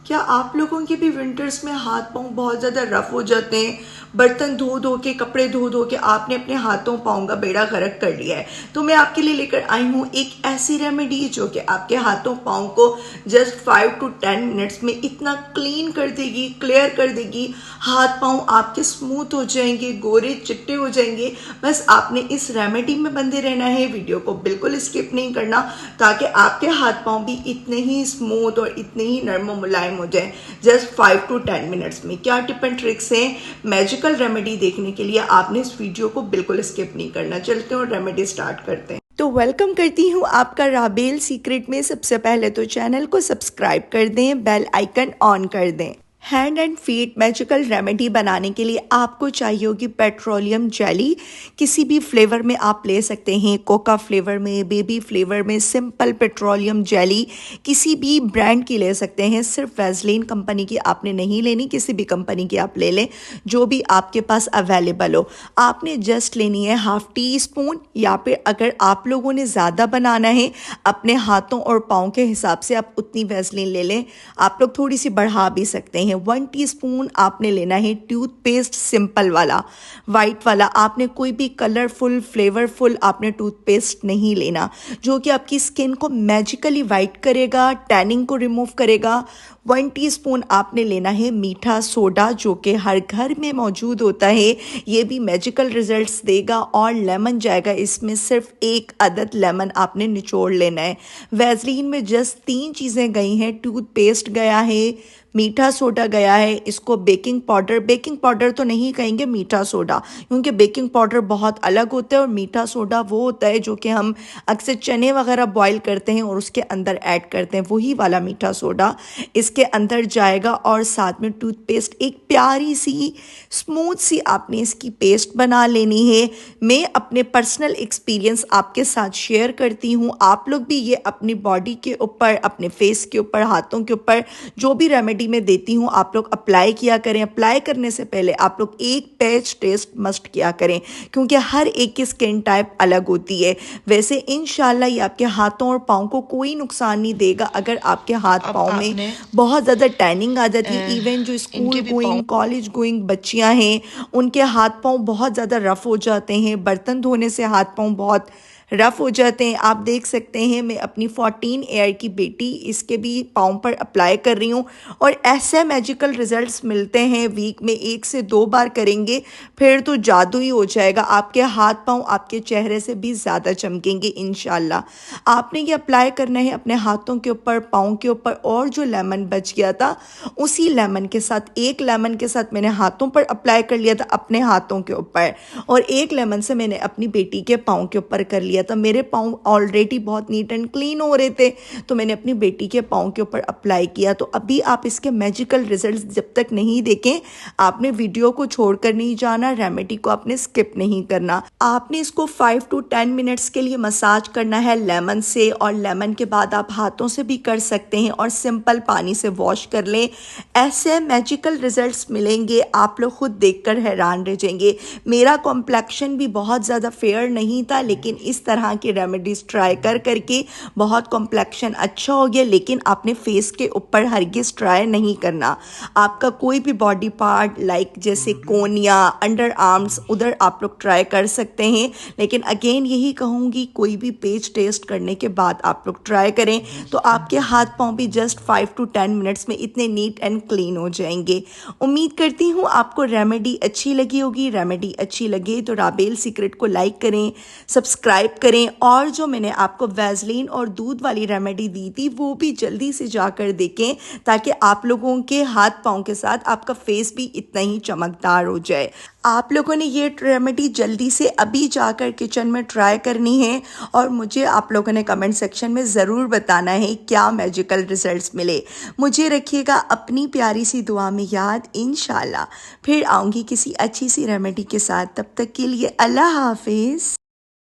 क्या आप लोगों के भी विंटर्स में हाथ पाँव बहुत ज़्यादा रफ हो जाते हैं? बर्तन धो धो के, कपड़े धो धो के आपने अपने हाथों पाँव का बेड़ा गर्क कर लिया है। तो मैं आपके लिए लेकर आई हूँ एक ऐसी रेमेडी जो कि आपके हाथों पाँव को जस्ट 5 to 10 मिनट्स में इतना क्लीन कर देगी, क्लियर कर देगी। हाथ पाँव आपके स्मूथ हो जाएंगे, गोरे चिट्टे हो जाएंगे। बस आपने इस रेमेडी में बंधे रहना है, वीडियो को बिल्कुल स्किप नहीं करना, ताकि आपके हाथ पाँव भी इतने ही स्मूथ और इतने ही नरम मुलायम हो जाए जस्ट 5 to 10 मिनट्स में। क्या टिप एंड ट्रिक्स हैं मैजिकल रेमेडी देखने के लिए आपने इस वीडियो को बिल्कुल स्किप नहीं करना। चलते हैं और रेमेडी स्टार्ट करते हैं। तो वेलकम करती हूँ आपका राबेल सीक्रेट में। सबसे पहले तो चैनल को सब्सक्राइब कर दें, बेल आइकन ऑन कर दें। Hand and feet magical remedy बनाने के लिए आपको चाहिए होगी पेट्रोलियम जेली। किसी भी फ्लेवर में आप ले सकते हैं, कोका फ्लेवर में, बेबी फ्लेवर में, सिंपल पेट्रोलियम जेली किसी भी ब्रांड की ले सकते हैं। सिर्फ वैसलीन कंपनी की आपने नहीं लेनी, किसी भी कंपनी की आप ले लें जो भी आपके पास अवेलेबल हो। आपने जस्ट लेनी है हाफ टी स्पून, या फिर अगर आप लोगों ने ज़्यादा बनाना है अपने हाथों और पाँव के हिसाब से आप उतनी वैसलीन ले लें। आप लोग थोड़ी सी बढ़ा भी सकते हैं। 1 टीस्पून आपने लेना है टूथपेस्ट, सिंपल वाला, वाइट वाला। आपने कोई भी कलरफुल, फ्लेवरफुल आपने टूथपेस्ट नहीं लेना, जो कि आपकी स्किन को मैजिकली वाइट करेगा, टैनिंग को रिमूव करेगा। 1 टीस्पून आपने लेना है मीठा सोडा, जो कि हर घर में मौजूद होता है, ये भी मैजिकल रिजल्ट्स देगा। और लेमन जाएगा इसमें, सिर्फ 1 अदद लेमन आपने निचोड़ लेना है। वैसलीन में जस्ट 3 चीज़ें गई हैं, टूथपेस्ट गया है, मीठा सोडा गया है, इसको बेकिंग पाउडर तो नहीं कहेंगे, मीठा सोडा, क्योंकि बेकिंग पाउडर बहुत अलग होता है और मीठा सोडा वो होता है जो कि हम अक्सर चने वगैरह बॉईल करते हैं और उसके अंदर ऐड करते हैं, वही वाला मीठा सोडा इसके अंदर जाएगा। और साथ में टूथपेस्ट, एक प्यारी सी स्मूथ सी आपने इसकी पेस्ट बना लेनी है। मैं अपने पर्सनल एक्सपीरियंस आपके साथ शेयर करती हूँ, आप लोग भी ये अपनी बॉडी के ऊपर, अपने फेस के ऊपर, हाथों के ऊपर जो भी रेमेडी में देती हूँ आप लोग अप्लाई किया करें। अप्लाई करने से पहले आप लोग एक पैच टेस्ट मस्ट किया करें, क्योंकि हर एक की स्किन टाइप अलग होती है। वैसे इंशाल्लाह ये आपके हाथों और पाँव को कोई नुकसान नहीं देगा। अगर आपके हाथ पाँव में बहुत ज़्यादा टैनिंग आ जाती है, इवन जो स्कूल गोइंग, कॉलेज गोइंग बच्चियाँ हैं, उनके हाथ पाँव बहुत ज़्यादा रफ हो जाते हैं, बर्तन धोने से हाथ पाँव बहुत रफ हो जाते हैं। आप देख सकते हैं मैं अपनी 14 ईयर की बेटी, इसके भी पाँव पर अप्लाई कर रही हूँ और ऐसे मैजिकल रिजल्ट्स मिलते हैं। वीक में 1 से 2 बार करेंगे फिर तो जादू ही हो जाएगा। आपके हाथ पाँव आपके चेहरे से भी ज़्यादा चमकेंगे इंशाल्लाह। आपने ये अप्लाई करना है अपने हाथों के ऊपर, पाँव के ऊपर। और जो लेमन बच गया था उसी लेमन के साथ, 1 लेमन के साथ मैंने हाथों पर अप्लाई कर लिया था अपने हाथों के ऊपर, और 1 लेमन से मैंने अपनी बेटी के पाँव के ऊपर कर लिया था। मेरे पाँव ऑलरेडी बहुत नीट एंड क्लीन हो रहे थे, तो मैंने अपनी बेटी के पाँव के ऊपर अप्लाई किया। तो अभी आप इसके मैजिकल रिजल्ट्स जब तक नहीं देखें, आपने वीडियो को छोड़कर नहीं जाना, रेमेडी को आपने स्किप नहीं करना। आपने इसको 5 to 10 मिनट्स के लिए मसाज करना है लेमन से, और लेमन के बाद आप हाथों से भी कर सकते हैं और सिंपल पानी से वॉश कर लें। ऐसे मैजिकल रिजल्ट्स मिलेंगे, आप लोग खुद देखकर हैरान रह जाएंगे। मेरा कॉम्प्लेक्शन भी बहुत ज़्यादा फेयर नहीं था, लेकिन इस तरह की रेमेडीज ट्राई करके बहुत कॉम्प्लेक्शन अच्छा हो गया। लेकिन आपने फेस के ऊपर हरगिज़ ट्राई नहीं करना। आपका कोई भी बॉडी पार्ट लाइक जैसे कोनिया, अंडर आर्म्स, उधर आप लोग ट्राई कर सकते हैं। लेकिन अगेन यही कहूँगी, कोई भी पेज टेस्ट करने के बाद आप लोग ट्राई करें तो आपके हाथ पाँव भी जस्ट 5 to 10 मिनट्स में इतने नीट एंड क्लीन हो जाएंगे। उम्मीद करती हूँ आपको रेमेडी अच्छी लगी होगी। रेमेडी अच्छी लगे तो राबेल सीक्रेट को लाइक करें, सब्सक्राइब करें, और जो मैंने आपको वैसलीन और दूध वाली रेमेडी दी थी वो भी जल्दी से जाकर देखें, ताकि आप लोगों के हाथ पाँव के साथ आपका फेस भी इतना ही चमकदार हो जाए। आप लोगों ने ये रेमेडी जल्दी से अभी जाकर किचन में ट्राई करनी है, और मुझे आप लोगों ने कमेंट सेक्शन में ज़रूर बताना है क्या मैजिकल रिजल्ट्स मिले। मुझे रखिएगा अपनी प्यारी सी दुआ में याद। इंशाल्लाह फिर आऊँगी किसी अच्छी सी रेमेडी के साथ। तब तक के लिए अल्लाह हाफिज़।